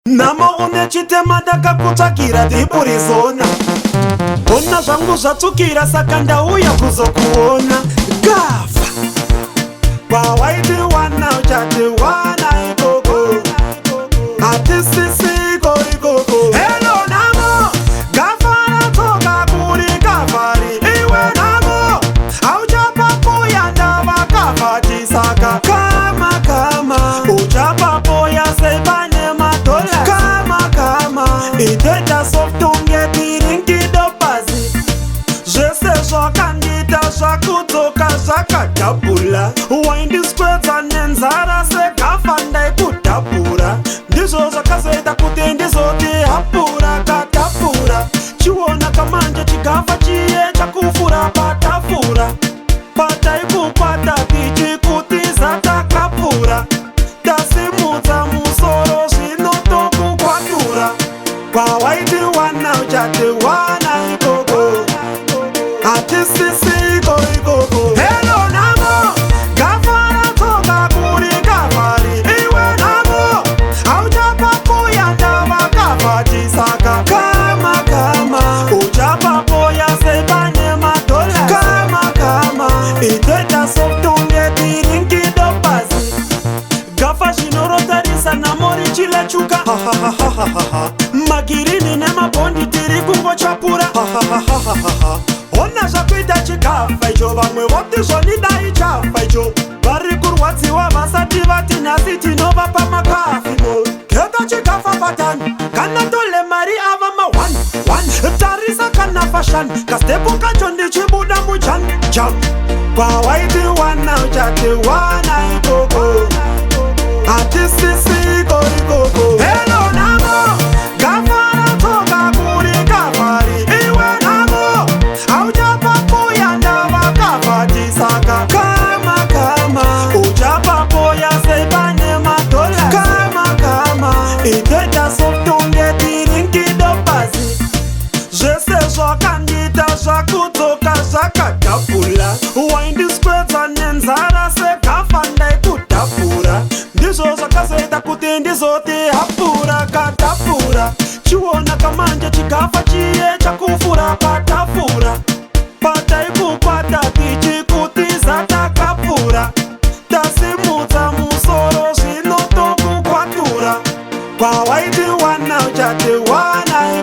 Namo unechitema ndakakutsvakira dhiburizona. Ona zvangu zvatsukira saka ndauya kuzokuona. Gava kwawaiti wana uchati wana ikoko. Hatisisiko ikoko. Hello namo gavara toka kuri kavari. Iwe namo auchapapoya ndava kavati saka. Kama uchapapoya sebane madola. Kama ideta softunge tiringido pazi. Zvese zvakandita zvakudzoka zvakadhabhula. Waindiswedza nenzara segafa ndaikudhabhura. Ndizvo zvakazoita kuti ndizoti hapura katapura. Chiona kamanje chikafa chiye chakufura patafura. Pataikukwata tichikutiza takapura. Tasimudza musoro zvino tokukwatura. Kwawaiti wana uchati wana ikoko. Hatisisiko ikoko. Hello namo gavara toka kuri kavari. Iwe namo auchapapoya ndava kavati saka. Kama uchapapoya sebane madola. Kama ideta softunge tiringido pazi. Gafa zvinorotarisa namori chilechuka. Magirini nemabondi tiri kungochapura. Ona zvakuita chikafa icho. Vamwe voti zvonidai chafa icho. Vari kurwadziwa vasati vati nhasi tinovapa makafimo. Keta chikafa patani kana tole mari ava ma1 tarisa kana fashion. Kastepo kacho ndichibuda mujan. Kwawaiti wana uchati wana ikoko. Hatisisiko ikoko. Hello namo gavara toka kuri kavari. Iwe namo auchapapoya ndava kavati saka. Kama uchapapoya sebane madola. Kama ideta softunge tiringido pazi. Zvese zvakandita zvakudzoka zvakadhabhula. Waindiswedza nenzara segafa ndaikudhabhura. Ndizvo zvakazoita kuti ndizoti hapura katapura. Chiona kamanje chikafa chiye chakufura patafura. Pataikukwata tichikutiza takapura. Tasimudza musoro zvino tokukwatura. Kwawaiti wana uchati wana